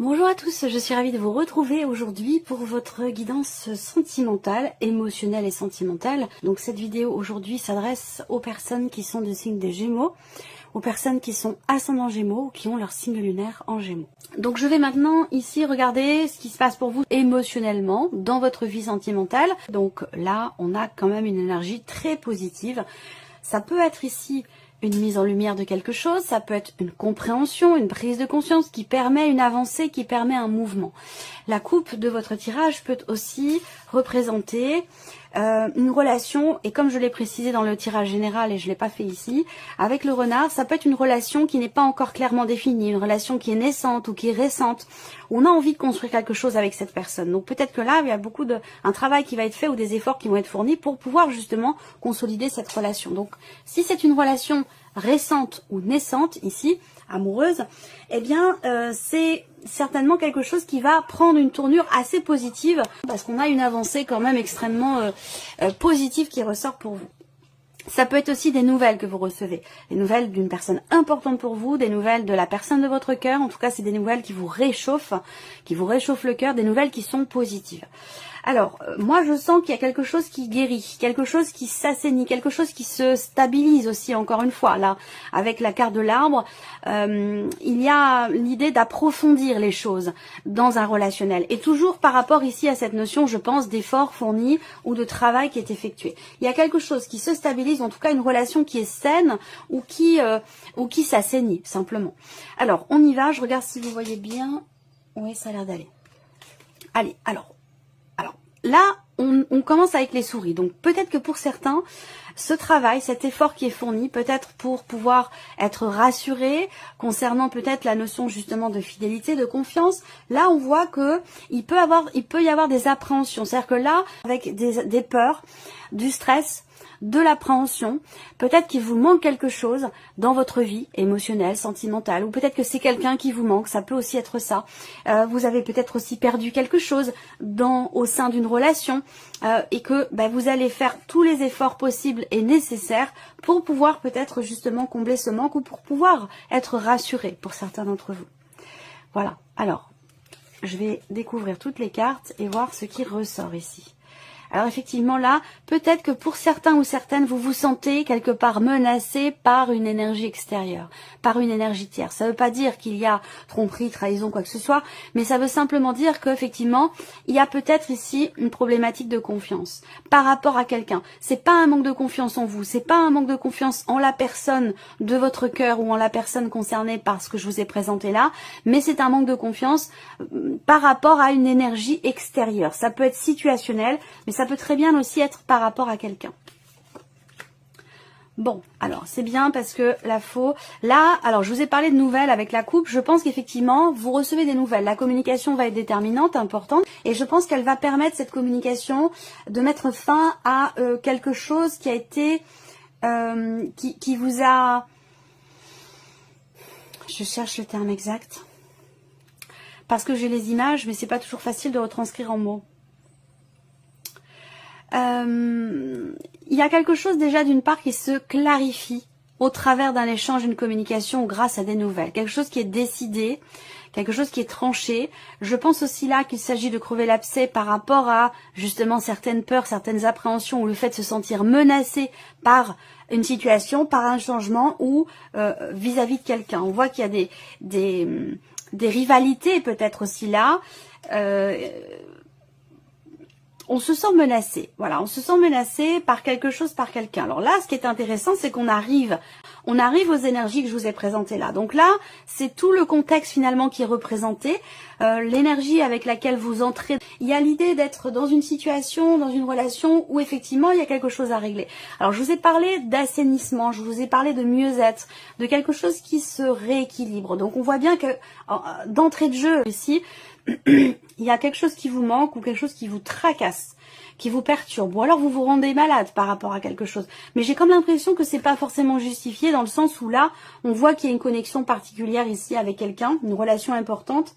Bonjour à tous, je suis ravie de vous retrouver aujourd'hui pour votre guidance sentimentale, émotionnelle et sentimentale. Donc cette vidéo aujourd'hui s'adresse aux personnes qui sont de signe des Gémeaux, aux personnes qui sont ascendants Gémeaux ou qui ont leur signe lunaire en Gémeaux. Donc je vais maintenant ici regarder ce qui se passe pour vous émotionnellement dans votre vie sentimentale. Donc là, on a quand même une énergie très positive. Ça peut être ici une mise en lumière de quelque chose, ça peut être une compréhension, une prise de conscience qui permet une avancée, qui permet un mouvement. La coupe de votre tirage peut aussi représenter une relation, et comme je l'ai précisé dans le tirage général et je ne l'ai pas fait ici, avec le renard, ça peut être une relation qui n'est pas encore clairement définie, une relation qui est naissante ou qui est récente. On a envie de construire quelque chose avec cette personne. Donc peut-être que là, il y a un travail qui va être fait ou des efforts qui vont être fournis pour pouvoir justement consolider cette relation. Donc si c'est une relation récente ou naissante ici, amoureuse, eh bien c'est certainement quelque chose qui va prendre une tournure assez positive parce qu'on a une avancée quand même extrêmement positive qui ressort pour vous. Ça peut être aussi des nouvelles que vous recevez, des nouvelles d'une personne importante pour vous, des nouvelles de la personne de votre cœur. En tout cas, c'est des nouvelles qui vous réchauffent le cœur, des nouvelles qui sont positives. Alors, moi je sens qu'il y a quelque chose qui guérit, quelque chose qui s'assainit, quelque chose qui se stabilise aussi, encore une fois. Là, avec la carte de l'arbre, il y a l'idée d'approfondir les choses dans un relationnel. Et toujours par rapport ici à cette notion, je pense, d'effort fourni ou de travail qui est effectué. Il y a quelque chose qui se stabilise, en tout cas une relation qui est saine ou qui s'assainit, simplement. Alors, on y va, je regarde si vous voyez bien. Oui, ça a l'air d'aller. Allez, alors là, on commence avec les souris. Donc peut-être que pour certains, ce travail, cet effort qui est fourni, peut-être pour pouvoir être rassuré concernant peut-être la notion justement de fidélité, de confiance, là on voit que il peut y avoir des appréhensions. C'est-à-dire que là, avec des peurs, du stress, de l'appréhension, peut-être qu'il vous manque quelque chose dans votre vie émotionnelle, sentimentale, ou peut-être que c'est quelqu'un qui vous manque, ça peut aussi être ça. Vous avez peut-être aussi perdu quelque chose au sein d'une relation et que vous allez faire tous les efforts possibles et nécessaires pour pouvoir peut-être justement combler ce manque ou pour pouvoir être rassuré pour certains d'entre vous. Voilà, alors je vais découvrir toutes les cartes et voir ce qui ressort ici. Alors effectivement là, peut-être que pour certains ou certaines, vous vous sentez quelque part menacé par une énergie extérieure, par une énergie tierce. Ça ne veut pas dire qu'il y a tromperie, trahison, quoi que ce soit, mais ça veut simplement dire qu'effectivement, il y a peut-être ici une problématique de confiance par rapport à quelqu'un. C'est pas un manque de confiance en vous, c'est pas un manque de confiance en la personne de votre cœur ou en la personne concernée par ce que je vous ai présenté là, mais c'est un manque de confiance par rapport à une énergie extérieure. Ça peut être situationnel, mais ça peut très bien aussi être par rapport à quelqu'un. Bon, alors c'est bien parce que là, alors je vous ai parlé de nouvelles avec la coupe, je pense qu'effectivement vous recevez des nouvelles, la communication va être déterminante, importante, et je pense qu'elle va permettre cette communication de mettre fin à quelque chose qui a été, qui vous a, je cherche le terme exact, parce que j'ai les images, mais c'est pas toujours facile de retranscrire en mots. Il y a quelque chose déjà d'une part qui se clarifie au travers d'un échange, d'une communication ou grâce à des nouvelles. Quelque chose qui est décidé, quelque chose qui est tranché. Je pense aussi là qu'il s'agit de crever l'abcès par rapport à justement certaines peurs, certaines appréhensions ou le fait de se sentir menacé par une situation, par un changement ou vis-à-vis de quelqu'un. On voit qu'il y a des rivalités peut-être aussi là. On se sent menacé, voilà, on se sent menacé par quelque chose, par quelqu'un. Alors là, ce qui est intéressant, c'est qu'on arrive aux énergies que je vous ai présentées là. Donc là, c'est tout le contexte finalement qui est représenté, l'énergie avec laquelle vous entrez. Il y a l'idée d'être dans une situation, dans une relation où effectivement il y a quelque chose à régler. Alors je vous ai parlé d'assainissement, je vous ai parlé de mieux-être, de quelque chose qui se rééquilibre. Donc on voit bien que d'entrée de jeu ici, il y a quelque chose qui vous manque ou quelque chose qui vous tracasse, qui vous perturbe, ou alors vous vous rendez malade par rapport à quelque chose. Mais j'ai comme l'impression que c'est pas forcément justifié dans le sens où là, on voit qu'il y a une connexion particulière ici avec quelqu'un, une relation importante.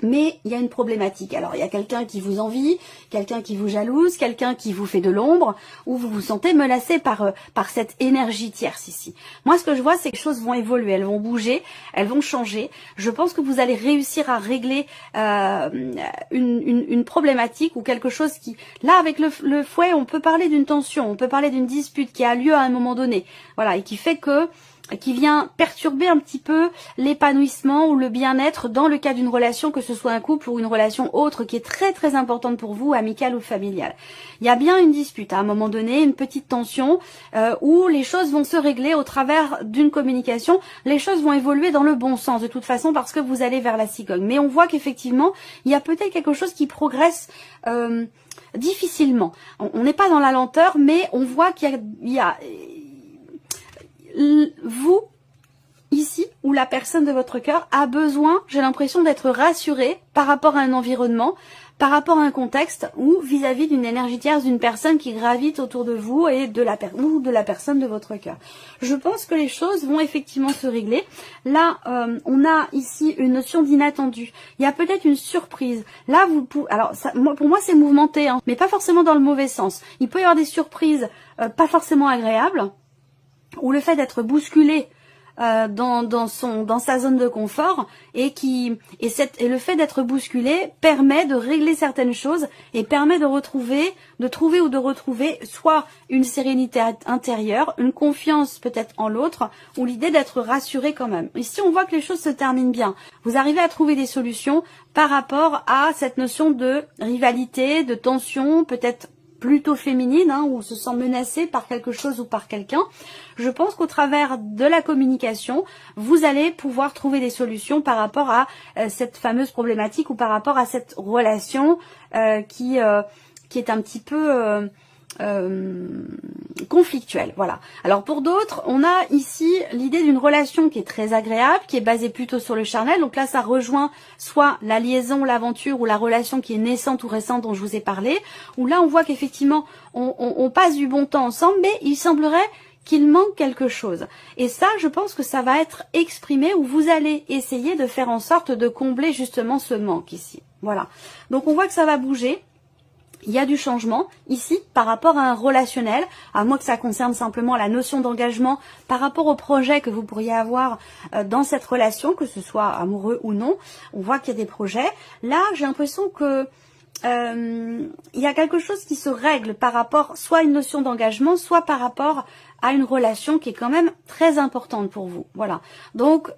Mais il y a une problématique. Alors, il y a quelqu'un qui vous envie, quelqu'un qui vous jalouse, quelqu'un qui vous fait de l'ombre, ou vous vous sentez menacé par cette énergie tierce ici. Moi, ce que je vois, c'est que les choses vont évoluer, elles vont bouger, elles vont changer. Je pense que vous allez réussir à régler une problématique ou quelque chose qui... Là, avec le fouet, on peut parler d'une tension, on peut parler d'une dispute qui a lieu à un moment donné. Voilà, et qui fait que... qui vient perturber un petit peu l'épanouissement ou le bien-être dans le cas d'une relation, que ce soit un couple ou une relation autre qui est très très importante pour vous, amicale ou familiale. Il y a bien une dispute à un moment donné, une petite tension où les choses vont se régler au travers d'une communication. Les choses vont évoluer dans le bon sens de toute façon parce que vous allez vers la cigogne. Mais on voit qu'effectivement, il y a peut-être quelque chose qui progresse difficilement. On n'est pas dans la lenteur, mais on voit qu'il y a vous, ici, ou la personne de votre cœur a besoin, j'ai l'impression d'être rassurée par rapport à un environnement, par rapport à un contexte ou vis-à-vis d'une énergie tierce, d'une personne qui gravite autour de vous et de la personne de votre cœur. Je pense que les choses vont effectivement se régler. Là, on a ici une notion d'inattendu. Il y a peut-être une surprise. Là, vous pouvez... Alors, ça, pour moi, c'est mouvementé, hein, mais pas forcément dans le mauvais sens. Il peut y avoir des surprises pas forcément agréables, ou le fait d'être bousculé dans sa zone de confort et le fait d'être bousculé permet de régler certaines choses et permet de trouver soit une sérénité intérieure, une confiance peut-être en l'autre ou l'idée d'être rassuré quand même. Ici on voit que les choses se terminent bien. Vous arrivez à trouver des solutions par rapport à cette notion de rivalité, de tension, peut-être plutôt féminine, hein, où on se sent menacé par quelque chose ou par quelqu'un. Je pense qu'au travers de la communication, vous allez pouvoir trouver des solutions par rapport à cette fameuse problématique ou par rapport à cette relation qui est un petit peu conflictuelle. Voilà. Alors pour d'autres, on a ici l'idée d'une relation qui est très agréable, qui est basée plutôt sur le charnel. Donc là, ça rejoint soit la liaison, l'aventure ou la relation qui est naissante ou récente dont je vous ai parlé. Où là, on voit qu'effectivement, on passe du bon temps ensemble, mais il semblerait qu'il manque quelque chose. Et ça, je pense que ça va être exprimé ou vous allez essayer de faire en sorte de combler justement ce manque ici. Voilà. Donc on voit que ça va bouger. Il y a du changement ici par rapport à un relationnel, à moins que ça concerne simplement la notion d'engagement par rapport au projet que vous pourriez avoir dans cette relation, que ce soit amoureux ou non. On voit qu'il y a des projets. Là, j'ai l'impression que il y a quelque chose qui se règle par rapport soit à une notion d'engagement, soit par rapport à une relation qui est quand même très importante pour vous. Voilà. Donc,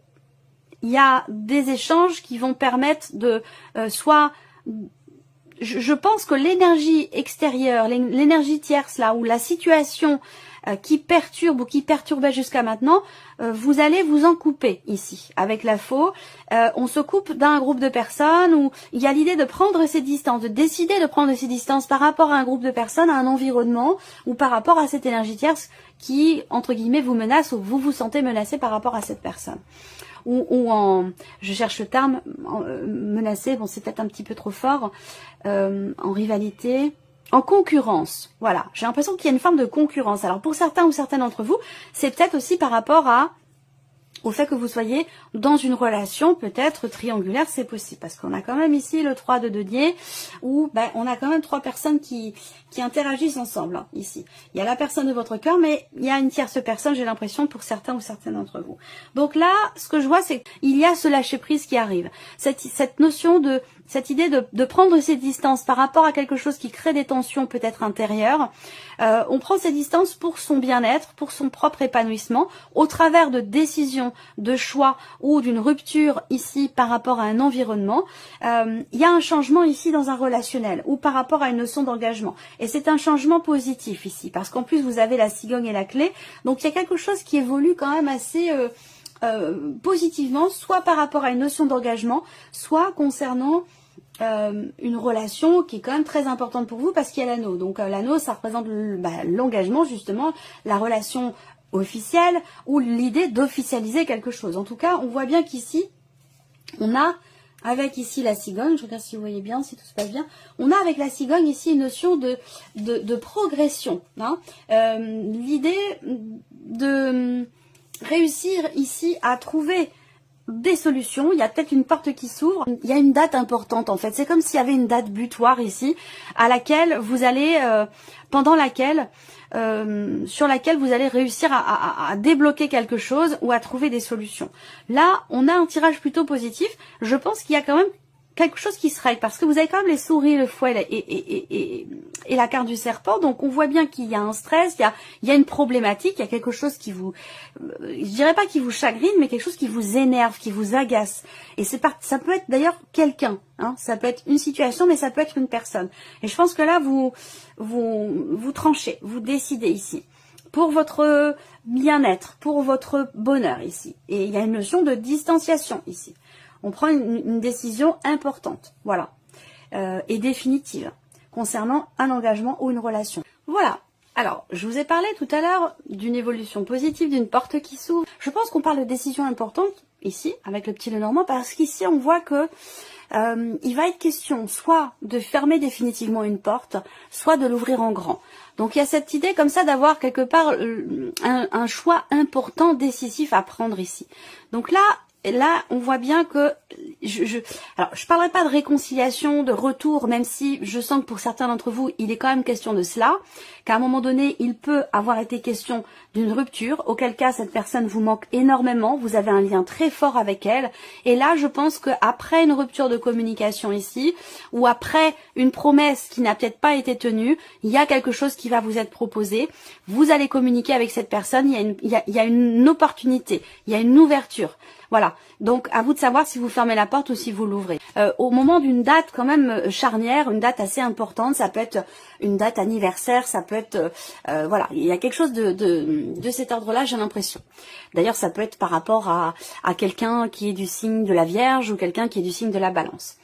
il y a des échanges qui vont permettre de soit... Je pense que l'énergie extérieure, l'énergie tierce là, ou la situation qui perturbe ou qui perturbait jusqu'à maintenant, vous allez vous en couper ici. Avec la faux, on se coupe d'un groupe de personnes où il y a l'idée de prendre ses distances, de décider de prendre ses distances par rapport à un groupe de personnes, à un environnement, ou par rapport à cette énergie tierce qui, entre guillemets, vous menace ou vous vous sentez menacé par rapport à cette personne. Je cherche le terme, menacé, bon c'est peut-être un petit peu trop fort, en rivalité, en concurrence. Voilà, j'ai l'impression qu'il y a une forme de concurrence. Alors pour certains ou certaines d'entre vous, c'est peut-être aussi par rapport au fait que vous soyez dans une relation peut-être triangulaire, c'est possible. Parce qu'on a quand même ici le 3 de denier, où on a quand même 3 personnes qui interagissent ensemble, hein, ici. Il y a la personne de votre cœur, mais il y a une tierce personne, j'ai l'impression, pour certains ou certaines d'entre vous. Donc là, ce que je vois, c'est qu'il y a ce lâcher-prise qui arrive. Cette notion de... Cette idée de prendre ses distances par rapport à quelque chose qui crée des tensions peut-être intérieures. On prend ses distances pour son bien-être, pour son propre épanouissement, au travers de décisions, de choix ou d'une rupture ici par rapport à un environnement. Il y a un changement ici dans un relationnel ou par rapport à une notion d'engagement. Et c'est un changement positif ici, parce qu'en plus vous avez la cigogne et la clé. Donc il y a quelque chose qui évolue quand même assez... positivement, soit par rapport à une notion d'engagement, soit concernant une relation qui est quand même très importante pour vous parce qu'il y a l'anneau. Donc l'anneau, ça représente l'engagement, justement, la relation officielle ou l'idée d'officialiser quelque chose. En tout cas, on voit bien qu'ici, on a, avec ici la cigogne, je regarde si vous voyez bien, si tout se passe bien, on a avec la cigogne ici une notion de progression. Hein. L'idée de réussir ici à trouver des solutions, il y a peut-être une porte qui s'ouvre, il y a une date importante en fait, c'est comme s'il y avait une date butoir ici, à laquelle vous allez, pendant laquelle, sur laquelle vous allez réussir à débloquer quelque chose ou à trouver des solutions. Là, on a un tirage plutôt positif, je pense qu'il y a quand même quelque chose qui se règle, parce que vous avez quand même les souris, le fouet et la carte du serpent, donc on voit bien qu'il y a un stress, il y a une problématique, il y a quelque chose qui vous, je dirais pas qui vous chagrine, mais quelque chose qui vous énerve, qui vous agace. Et ça peut être d'ailleurs quelqu'un, hein, ça peut être une situation, mais ça peut être une personne. Et je pense que là, vous tranchez, vous décidez ici. Pour votre bien-être, pour votre bonheur ici. Et il y a une notion de distanciation ici. On prend une décision importante, voilà, et définitive, concernant un engagement ou une relation. Voilà. Alors, je vous ai parlé tout à l'heure d'une évolution positive, d'une porte qui s'ouvre. Je pense qu'on parle de décision importante, ici, avec le petit Lenormand, parce qu'ici, on voit que il va être question soit de fermer définitivement une porte, soit de l'ouvrir en grand. Donc, il y a cette idée comme ça d'avoir quelque part un choix important, décisif à prendre ici. Donc là, on voit bien que alors je parlerai pas de réconciliation, de retour, même si je sens que pour certains d'entre vous, il est quand même question de cela, qu'à un moment donné, il peut avoir été question d'une rupture, auquel cas cette personne vous manque énormément, vous avez un lien très fort avec elle, et là je pense qu'après une rupture de communication ici, ou après une promesse qui n'a peut-être pas été tenue, il y a quelque chose qui va vous être proposé, vous allez communiquer avec cette personne, il y a une opportunité, il y a une ouverture. Voilà, donc à vous de savoir si vous fermez la porte ou si vous l'ouvrez. Au moment d'une date quand même charnière, une date assez importante, ça peut être une date anniversaire, ça peut être... voilà, il y a quelque chose de cet ordre-là, j'ai l'impression. D'ailleurs, ça peut être par rapport à quelqu'un qui est du signe de la Vierge ou quelqu'un qui est du signe de la Balance.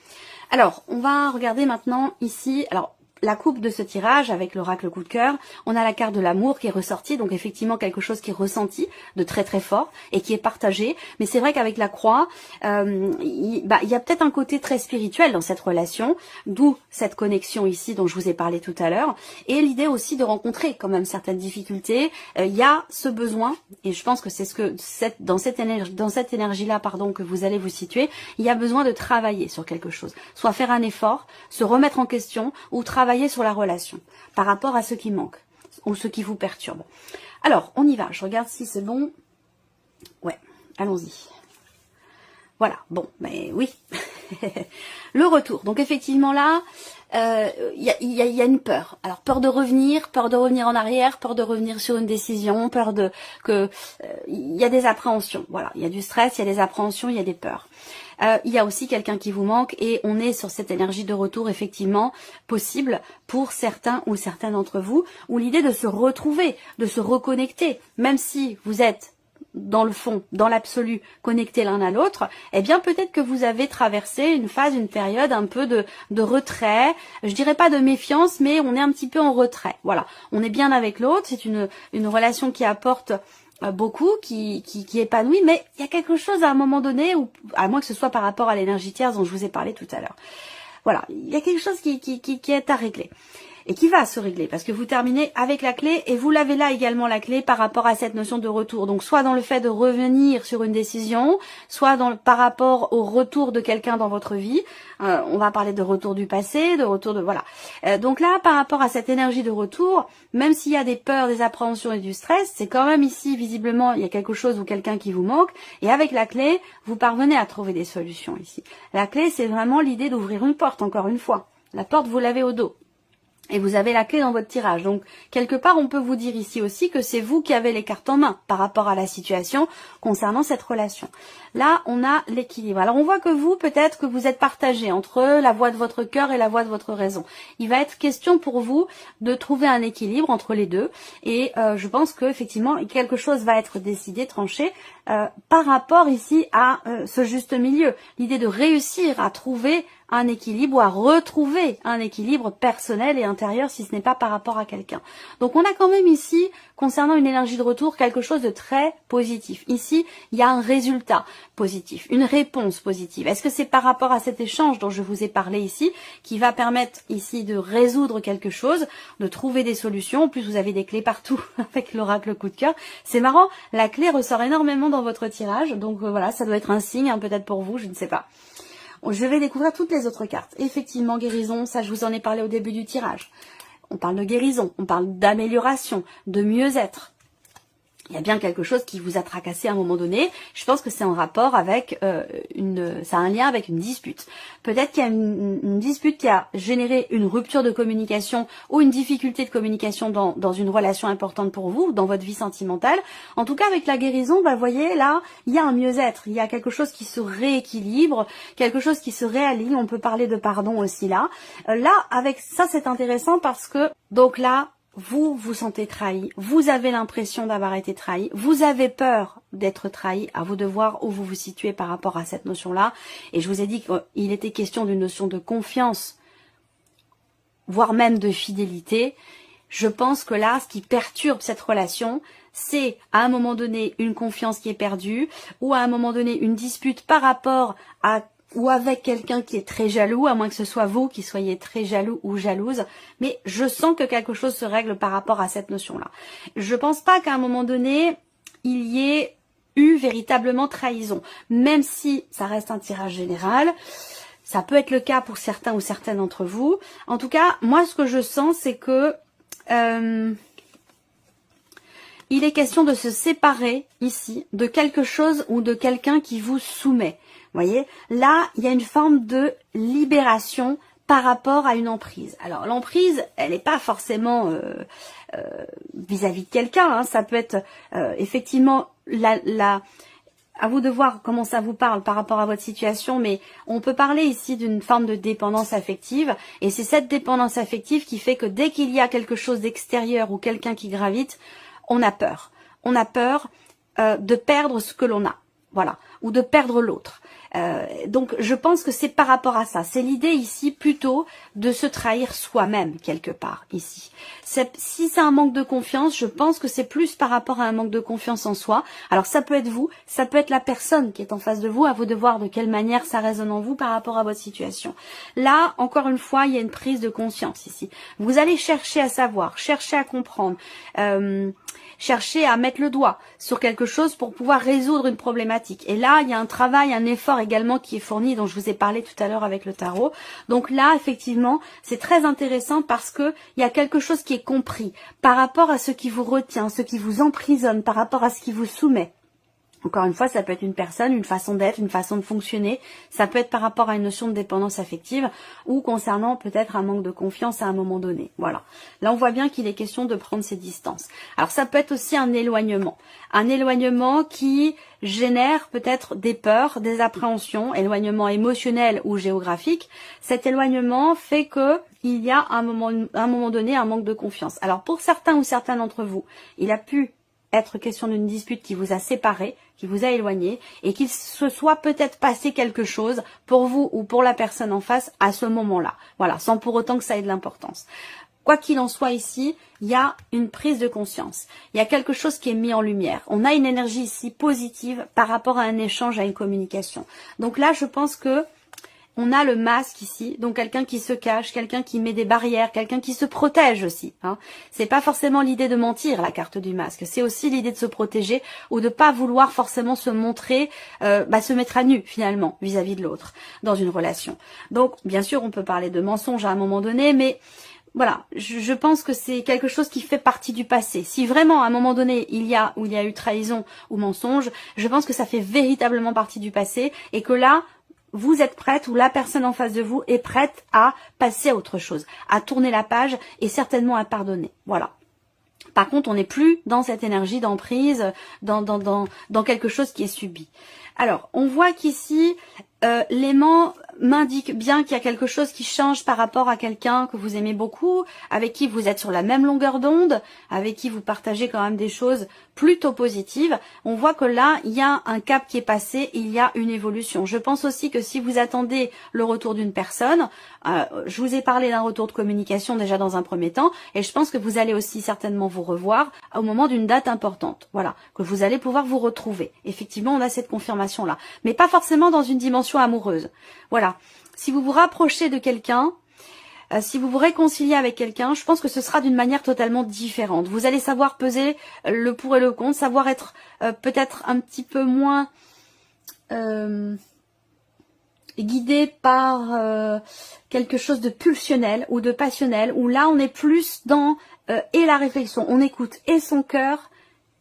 Alors, on va regarder maintenant ici... Alors, la coupe de ce tirage avec l'oracle coup de cœur, on a la carte de l'amour qui est ressortie, donc effectivement quelque chose qui est ressenti de très très fort et qui est partagé, mais c'est vrai qu'avec la croix, il y a peut-être un côté très spirituel dans cette relation, d'où cette connexion ici dont je vous ai parlé tout à l'heure, et l'idée aussi de rencontrer quand même certaines difficultés, il y a ce besoin, et je pense que c'est dans cette énergie-là, pardon, que vous allez vous situer, il y a besoin de travailler sur quelque chose, soit faire un effort, se remettre en question, ou travailler sur la relation par rapport à ce qui manque ou ce qui vous perturbe. Alors, on y va. Je regarde si c'est bon. Ouais, allons-y. Voilà, bon, mais oui. Le retour. Donc, effectivement, là, il y a une peur. Alors, peur de revenir en arrière, peur de revenir sur une décision, peur il y a des appréhensions. Voilà, il y a du stress, il y a des appréhensions, il y a des peurs. Il y a aussi quelqu'un qui vous manque et on est sur cette énergie de retour effectivement possible pour certains ou certaines d'entre vous, où l'idée de se retrouver, de se reconnecter, même si vous êtes dans le fond, dans l'absolu, connectés l'un à l'autre, eh bien peut-être que vous avez traversé une phase, une période un peu de retrait, je dirais pas de méfiance, mais on est un petit peu en retrait. Voilà, on est bien avec l'autre, c'est une relation qui apporte beaucoup, qui épanouit, mais il y a quelque chose à un moment donné, ou à moins que ce soit par rapport à l'énergie tierce dont je vous ai parlé tout à l'heure. Voilà, il y a quelque chose qui est à régler. Et qui va se régler, parce que vous terminez avec la clé, et vous l'avez là également la clé par rapport à cette notion de retour. Donc soit dans le fait de revenir sur une décision, soit par rapport au retour de quelqu'un dans votre vie. On va parler de retour du passé, de retour de... Voilà. Donc là, par rapport à cette énergie de retour, même s'il y a des peurs, des appréhensions et du stress, c'est quand même ici, visiblement, il y a quelque chose ou quelqu'un qui vous manque. Et avec la clé, vous parvenez à trouver des solutions ici. La clé, c'est vraiment l'idée d'ouvrir une porte, encore une fois. La porte, vous l'avez au dos. Et vous avez la clé dans votre tirage. Donc, quelque part, on peut vous dire ici aussi que c'est vous qui avez les cartes en main par rapport à la situation concernant cette relation. Là, on a l'équilibre. Alors, on voit que vous, peut-être que vous êtes partagé entre la voix de votre cœur et la voix de votre raison. Il va être question pour vous de trouver un équilibre entre les deux. Et je pense qu'effectivement, quelque chose va être décidé, tranché, par rapport ici à ce juste milieu. L'idée de réussir à trouver un équilibre ou à retrouver un équilibre personnel et intérieur si ce n'est pas par rapport à quelqu'un. Donc on a quand même ici, concernant une énergie de retour, quelque chose de très positif. Ici, il y a un résultat positif, une réponse positive. Est-ce que c'est par rapport à cet échange dont je vous ai parlé ici, qui va permettre ici de résoudre quelque chose, de trouver des solutions? En plus, vous avez des clés partout avec l'oracle coup de cœur. C'est marrant, la clé ressort énormément dans votre tirage, donc voilà, ça doit être un signe, hein, peut-être pour vous, je ne sais pas. Je vais découvrir toutes les autres cartes. Effectivement, guérison, ça je vous en ai parlé au début du tirage. On parle de guérison, on parle d'amélioration, de mieux-être. Il y a bien quelque chose qui vous a tracassé à un moment donné. Je pense que c'est en rapport avec ça a un lien avec une dispute. Peut-être qu'il y a une dispute qui a généré une rupture de communication ou une difficulté de communication dans une relation importante pour vous, dans votre vie sentimentale. En tout cas, avec la guérison, vous voyez, là, il y a un mieux-être. Il y a quelque chose qui se rééquilibre, quelque chose qui se réaligne. On peut parler de pardon aussi là. Là, avec ça, c'est intéressant parce que, donc là, vous vous sentez trahi, vous avez l'impression d'avoir été trahi, vous avez peur d'être trahi, à vous de voir où vous vous situez par rapport à cette notion-là. Et je vous ai dit qu'il était question d'une notion de confiance, voire même de fidélité. Je pense que là, ce qui perturbe cette relation, c'est à un moment donné une confiance qui est perdue, ou à un moment donné une dispute par rapport à ou avec quelqu'un qui est très jaloux, à moins que ce soit vous qui soyez très jaloux ou jalouse, mais je sens que quelque chose se règle par rapport à cette notion-là. Je pense pas qu'à un moment donné, il y ait eu véritablement trahison, même si ça reste un tirage général. Ça peut être le cas pour certains ou certaines d'entre vous. En tout cas, moi, ce que je sens, c'est que il est question de se séparer ici de quelque chose ou de quelqu'un qui vous soumet. Vous voyez, là, il y a une forme de libération par rapport à une emprise. Alors, l'emprise, elle n'est pas forcément vis-à-vis de quelqu'un. Hein. Ça peut être effectivement à vous de voir comment ça vous parle par rapport à votre situation, mais on peut parler ici d'une forme de dépendance affective, et c'est cette dépendance affective qui fait que dès qu'il y a quelque chose d'extérieur ou quelqu'un qui gravite, on a peur. On a peur de perdre ce que l'on a, voilà, ou de perdre l'autre. Donc je pense que c'est par rapport à ça. C'est l'idée ici plutôt de se trahir soi-même quelque part ici. Si c'est un manque de confiance, je pense que c'est plus par rapport à un manque de confiance en soi. Alors ça peut être vous, ça peut être la personne qui est en face de vous, à vous de voir de quelle manière ça résonne en vous par rapport à votre situation. Là, encore une fois, il y a une prise de conscience ici. Vous allez chercher à savoir, chercher à comprendre, chercher à mettre le doigt sur quelque chose pour pouvoir résoudre une problématique. Et là, il y a un travail, un effort également qui est fourni, dont je vous ai parlé tout à l'heure avec le tarot. Donc là, effectivement, c'est très intéressant parce que il y a quelque chose qui est compris par rapport à ce qui vous retient, ce qui vous emprisonne, par rapport à ce qui vous soumet. Encore une fois, ça peut être une personne, une façon d'être, une façon de fonctionner. Ça peut être par rapport à une notion de dépendance affective ou concernant peut-être un manque de confiance à un moment donné. Voilà. Là, on voit bien qu'il est question de prendre ses distances. Alors, ça peut être aussi un éloignement. Un éloignement qui génère peut-être des peurs, des appréhensions, éloignement émotionnel ou géographique. Cet éloignement fait que il y a à un moment donné un manque de confiance. Alors, pour certains ou certaines d'entre vous, il a pu être question d'une dispute qui vous a séparé, qui vous a éloigné, et qu'il se soit peut-être passé quelque chose pour vous ou pour la personne en face à ce moment-là. Voilà, sans pour autant que ça ait de l'importance. Quoi qu'il en soit ici, il y a une prise de conscience. Il y a quelque chose qui est mis en lumière. On a une énergie ici positive par rapport à un échange, à une communication. Donc là, je pense que on a le masque ici, donc quelqu'un qui se cache, quelqu'un qui met des barrières, quelqu'un qui se protège aussi. Hein. C'est pas forcément l'idée de mentir, la carte du masque. C'est aussi l'idée de se protéger ou de pas vouloir forcément se montrer, se mettre à nu finalement vis-à-vis de l'autre dans une relation. Donc, bien sûr, on peut parler de mensonge à un moment donné, mais voilà, je pense que c'est quelque chose qui fait partie du passé. Si vraiment à un moment donné il y a eu trahison ou mensonge, je pense que ça fait véritablement partie du passé et que là, vous êtes prête ou la personne en face de vous est prête à passer à autre chose, à tourner la page et certainement à pardonner. Voilà. Par contre, on n'est plus dans cette énergie d'emprise, dans quelque chose qui est subi. Alors, on voit qu'ici, l'aimant m'indique bien qu'il y a quelque chose qui change par rapport à quelqu'un que vous aimez beaucoup, avec qui vous êtes sur la même longueur d'onde, avec qui vous partagez quand même des choses plutôt positives. On voit que là, il y a un cap qui est passé, il y a une évolution. Je pense aussi que si vous attendez le retour d'une personne, je vous ai parlé d'un retour de communication déjà dans un premier temps, et je pense que vous allez aussi certainement vous revoir au moment d'une date importante. Voilà, que vous allez pouvoir vous retrouver. Effectivement, on a cette confirmation-là, mais pas forcément dans une dimension amoureuse. Voilà, si vous vous rapprochez de quelqu'un, si vous vous réconciliez avec quelqu'un, je pense que ce sera d'une manière totalement différente. Vous allez savoir peser le pour et le contre, savoir être peut-être un petit peu moins guidé par quelque chose de pulsionnel ou de passionnel, où là on est plus dans et la réflexion, on écoute et son cœur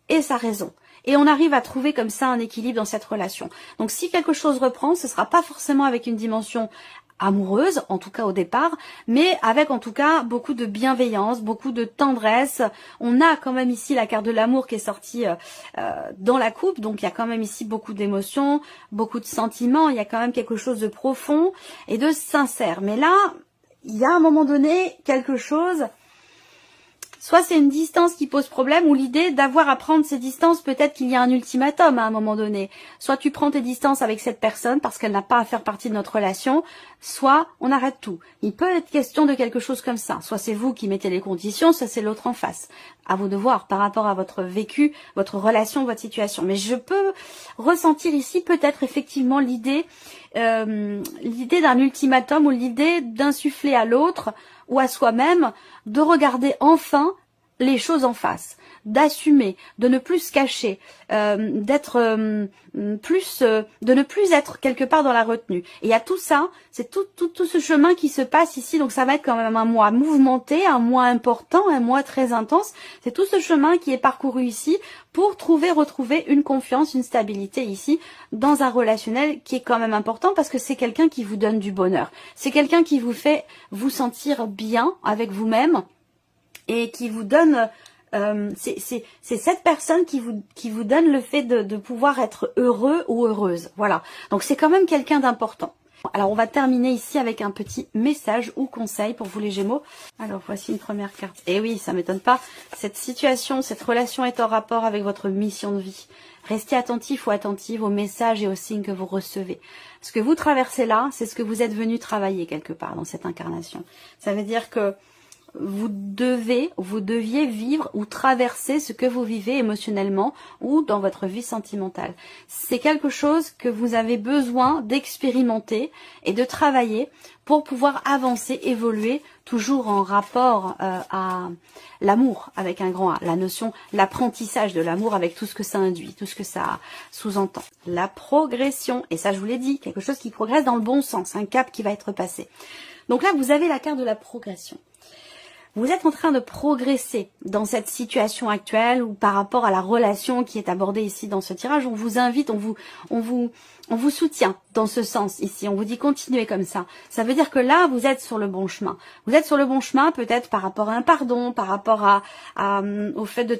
et sa raison. Et on arrive à trouver comme ça un équilibre dans cette relation. Donc si quelque chose reprend, ce ne sera pas forcément avec une dimension amoureuse, en tout cas au départ, mais avec en tout cas beaucoup de bienveillance, beaucoup de tendresse. On a quand même ici la carte de l'amour qui est sortie dans la coupe, donc il y a quand même ici beaucoup d'émotions, beaucoup de sentiments, il y a quand même quelque chose de profond et de sincère. Mais là, il y a à un moment donné quelque chose... Soit c'est une distance qui pose problème, ou l'idée d'avoir à prendre ces distances, peut-être qu'il y a un ultimatum à un moment donné. Soit tu prends tes distances avec cette personne parce qu'elle n'a pas à faire partie de notre relation, soit on arrête tout. Il peut être question de quelque chose comme ça. Soit c'est vous qui mettez les conditions, soit c'est l'autre en face. À vous de voir par rapport à votre vécu, votre relation, votre situation. Mais je peux ressentir ici peut-être effectivement l'idée d'un ultimatum, ou l'idée d'insuffler à l'autre ou à soi-même de regarder enfin les choses en face, d'assumer, de ne plus se cacher, d'être de ne plus être quelque part dans la retenue. Et il y a tout ça, c'est tout ce chemin qui se passe ici, donc ça va être quand même un mois mouvementé, un mois important, un mois très intense. C'est tout ce chemin qui est parcouru ici pour retrouver une confiance, une stabilité ici dans un relationnel qui est quand même important, parce que c'est quelqu'un qui vous donne du bonheur. C'est quelqu'un qui vous fait vous sentir bien avec vous-même et qui vous donne... c'est cette personne qui vous donne le fait de pouvoir être heureux ou heureuse. Voilà. Donc c'est quand même quelqu'un d'important. Alors on va terminer ici avec un petit message ou conseil pour vous les Gémeaux. Alors voici une première carte. Et oui, ça m'étonne pas. Cette situation, cette relation est en rapport avec votre mission de vie. Restez attentif ou attentive aux messages et aux signes que vous recevez. Ce que vous traversez là, c'est ce que vous êtes venu travailler quelque part dans cette incarnation. Ça veut dire que vous deviez vivre ou traverser ce que vous vivez émotionnellement ou dans votre vie sentimentale. C'est quelque chose que vous avez besoin d'expérimenter et de travailler pour pouvoir avancer, évoluer, toujours en rapport à l'amour avec un grand A, la notion, l'apprentissage de l'amour avec tout ce que ça induit, tout ce que ça sous-entend. La progression, et ça je vous l'ai dit, quelque chose qui progresse dans le bon sens, un cap qui va être passé. Donc là vous avez la carte de la progression. Vous êtes en train de progresser dans cette situation actuelle ou par rapport à la relation qui est abordée ici dans ce tirage. On vous invite, on vous soutient dans ce sens ici. On vous dit continuez comme ça. Ça veut dire que là, vous êtes sur le bon chemin. Vous êtes sur le bon chemin peut-être par rapport à un pardon, par rapport au fait de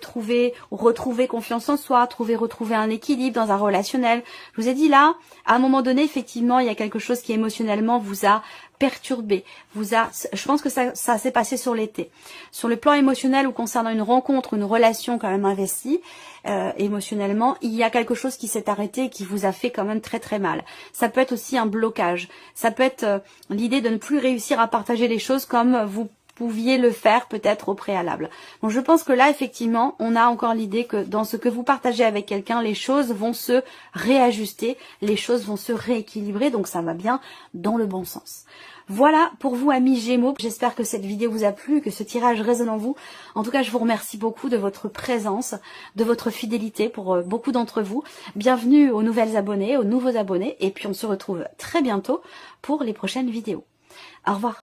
retrouver confiance en soi, retrouver un équilibre dans un relationnel. Je vous ai dit là, à un moment donné, effectivement, il y a quelque chose qui émotionnellement vous a perturbé, je pense que ça s'est passé sur l'été. Sur le plan émotionnel ou concernant une rencontre, une relation quand même investie, émotionnellement, il y a quelque chose qui s'est arrêté et qui vous a fait quand même très très mal. Ça peut être aussi un blocage, ça peut être l'idée de ne plus réussir à partager les choses comme vous pouviez le faire peut-être au préalable. Donc je pense que là effectivement on a encore l'idée que dans ce que vous partagez avec quelqu'un, les choses vont se réajuster, les choses vont se rééquilibrer, donc ça va bien dans le bon sens. Voilà pour vous amis Gémeaux, j'espère que cette vidéo vous a plu, que ce tirage résonne en vous. En tout cas je vous remercie beaucoup de votre présence, de votre fidélité pour beaucoup d'entre vous. Bienvenue aux nouvelles abonnés, aux nouveaux abonnés, et puis on se retrouve très bientôt pour les prochaines vidéos. Au revoir.